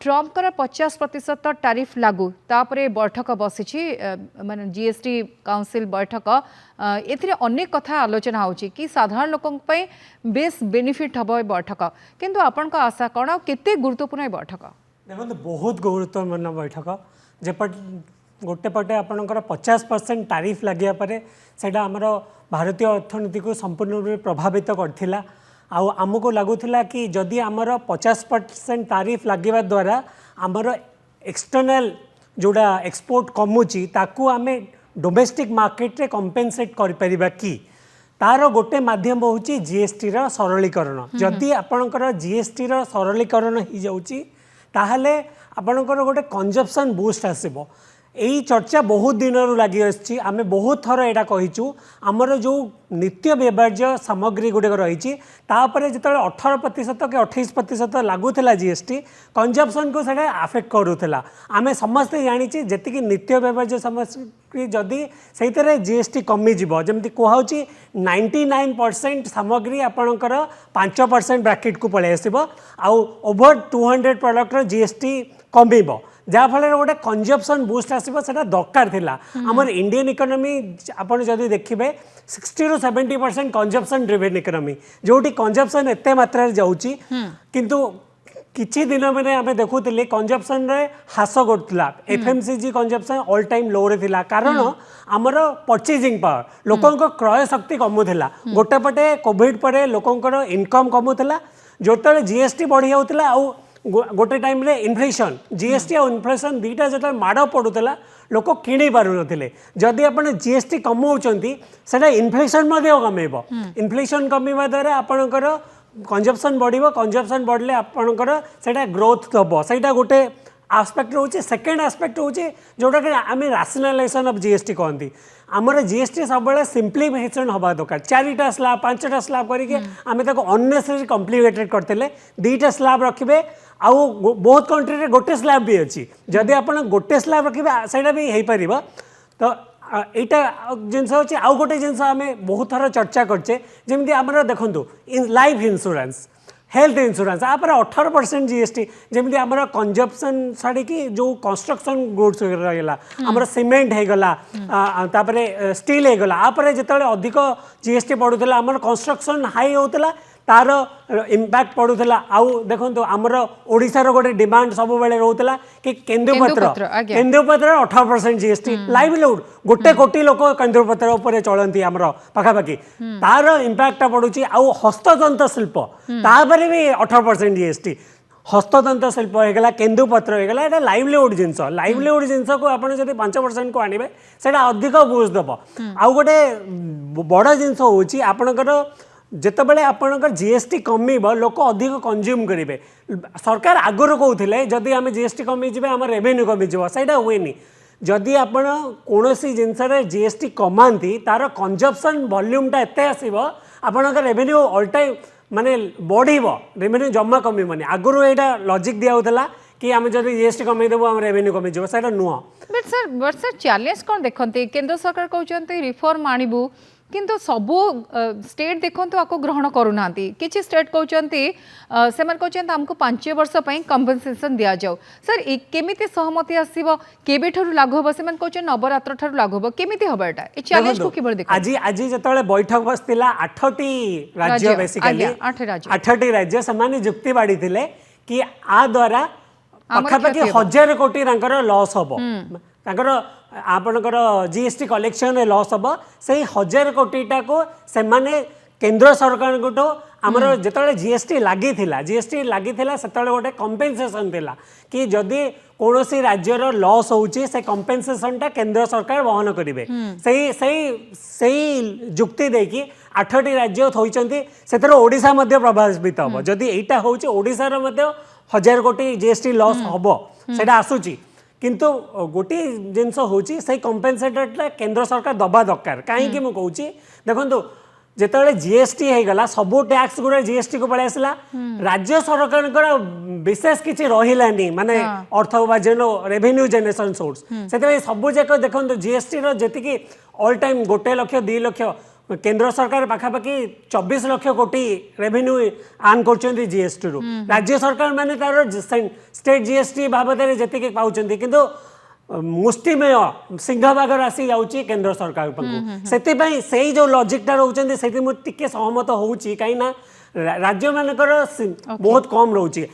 Trump कर 50% tariff लागू तापरे बैठक बसी माने जीएसटी काउंसिल बैठक ए अनेक कथा आलोचना होची कि साधारण लोकों पे बेस बेनिफिट हम बैठक किंतु आपण आशा कौन केते गुरुत्वपूर्ण बैठक देखो बहुत गुरुत्वपूर्ण बैठक जेपट गोटे पटे आपंकर 50% टैरिफ लगे से भारतीय अर्थनीति को संपूर्ण रूप में प्रभावित करथिला आमको लगुला कि जदि आमर 50% टैरिफ लगे द्वारा आमर एक्सटर्नल जोड़ा एक्सपोर्ट कमुची ताकू आमे डोमेस्टिक मार्केट रे कंपेनसेट कर कि तार गोटे माध्यम हूँ जीएसटी सरलीकरण जदि आपणकर जीएसटी सरलीकरण हो जाऊँगी ताहले आपणकर गोटे कंजप्शन बूस्ट आसब यही चर्चा बहुत दिन लगी आम बहुत थर यहाँ कहीचु आमर जो नित्य व्यवहार्य सामग्री गुड़िक रही जो 18% कि 28% लगुला जीएसटी कंजप्शन को सैटा आफेक्ट करूला आम समस्ते जानी जी नित्य व्यवहार्य सामग्री जदि से जीएसटी कमिज जमी कहूँ 99% सामग्री आपणकर 5% ब्राकेट को पलि आसो ओवर 200 प्रोडक्टर जीएसटी कमिब जहाँफल गोटे कंजप्शन बूस्ट आसो से दरकार थिला आमर इंडियन इकोनॉमी आपड़ जदि देखिए 60 to 70% कंजप्शन ड्रिवेन इकोनॉमी जोटी कंजप्शन एत मात्रा जाऊँगी किंतु किछि दिन मैंने आम देखुले कंजप्शन रे ह्रास करूला एफएमसीजी कंजप्शन ऑल टाइम लो रे थिला कारण आमर परचेजिंग पावर लोकों क्रय शक्ति कमुला गोटे पटे कोविड पर लोकों इनकम कमुला जो जीएसटी बढ़ी जाऊला गोटे टाइम रे इन्फ्लेशन जीएसटी और इन्फ्लेशन दुईटा जो माड़ पड़ूला लोक किणी पार ना जदि आप जीएसटी कमाऊँगी से इन्फ्लेशन कमेब इन्फ्लेशन कमिवा द्वारा आपणकर कंजप्शन बढ़ कंजप्शन बढ़ले आपणकर से ग्रोथ दब सहीटा गोटे आस्पेक्ट रोचे सेकेंड आस्पेक्ट रोचे जोटा कि आम राशनलाइजेशन ऑफ जीएसटी कहती आमर जीएसटी सब सिंप्लीफिकेशन हवा दरकार 4टा स्लैब 5टा स्लैब करके आम अननेसेसरी कॉम्प्लिकेटेड करते 2टा स्लैब रखिए आउ बहुत कंट्री रे गोटे स्लैब भी अच्छी जदि आप गोटे स्लैब रखिए सहीटा भी हो पार तो यहाँ जिनस अच्छे आउ गोटे जिनस आम बहुत थर चर्चा करचे जमी आम देखूँ लाइफ इंश्योरेंस हेल्थ इंश्योरेंस आपर 18% जीएसटी जमी आम कंजप्शन छाड़ी जो कंस्ट्रक्शन गुड्स रहा आमर सीमेंट होगला स्टील होगला आपर जो अधिक जीएसटी पड़ूला आमर कंस्ट्रक्शन हाई होता तार इम्पैक्ट पड़ूला आउ देखो आमर ओडिशार गोटे डिमांड सब बेले रोला कि केन्दुपत्र 18% जीएसटी लाइवलीहुड गोटे कोटी लोक केन्दुपत्र उपर चलती आमर पाखापाखि तार इम्पैक्ट पड़ुची आउ हस्ततंत शिल्प तापर भी 18% जीएसटी हस्ततंत शिल्प होगा केन्दुपत्र होगा यहाँ लाइवलीहुड जिनस को आप 5% को आने से अधिक बूस्ट दब आउ गोटे बड़ जिनस हूँ आपणकर जितेबाला आपणकर जीएसटी कमिब लोक अधिक कंज्यूम करेंगे सरकार आगुरी कहते जदि आम जीएसटी कमिजे आम रेवेन्यू कमिज सहीटा हुए जदि आप कौन जिनस जीएसटी कमाती तार कंजप्शन वॉल्यूमटा एत आसो आपणकर रेवेन्यू ऑल टाइम माने बढ़व रेवेन्यू जमा कमिबनी आगुरी यहाँ लॉजिक दिया कि आम जब जीएसटी कमेदेबू आम रेवेन्यू कमिज सहीटा नुह बट सर चैलेंज कौन देखते केंद्र सरकार कहते रिफॉर्म आणबू किंतु सबू स्टेट देखो आपको ग्रहण करूना किसी स्टेट कहते से आमको 5 वर्ष कंपनसेशन दि जाऊ सर केमी सहमति आसव केबे लागू हम से कहते नवरात्र ठार लागू हम केमी हम यहाँ चैलेंज को किबल देख आज आज जो बैठक बसला 8टी राज्य बेसिकली 8टी राज्य से जुक्ति बाड़ी कि आ द्वारा पाखापाखि 1000 कोटी लॉस हम आपणकर जीएसटी कलेक्शन लॉस हम से 1000 कोटीटा को से केंद्र सरकार को आमर जो जीएसटी लगी से गोटे कंपेनसेशन थिला कि जदि कौन सी राज्यर लॉस होची से कंपेनसेशनटा केंद्र सरकार वहन करेंगे सही जुक्ति देकी 8टी राज्य होती से ओडिशा प्रभावित हम जदि यहाँ हूँ ओडिशार 1000 कोटी जीएसटी लॉस हम से आसूची किंतु गोटे जिनस हूँ से कंपेनसेटरटा केंद्र सरकार दबा दरकार कहीं मुझे कहूँ देखो जिते जीएसटी होगला सबू टैक्स गुड़ा जीएसटी को पलि आसला राज्य सरकार विशेष किसी रही माने अर्थ उपार्जन रेवेन्यू जनरेशन सोर्स से सबू जाक देखो GST G all time 1 lakh 2 lakh केंद्र सरकार पाखापाखि 24 लाख कोटी रेवेन्यू आर्न कर जीएसटी रु राज्य सरकार माने तार स्टेट जीएसटी बाबद जी पाँच किंतु मुष्टिमेय सिंहभाग राशि जाऊँगी केंद्र सरकार पाखु से जो लॉजिकटा रोचे से मुझे सहमत होची कहीं राज्य मानकर बहुत कम रोचे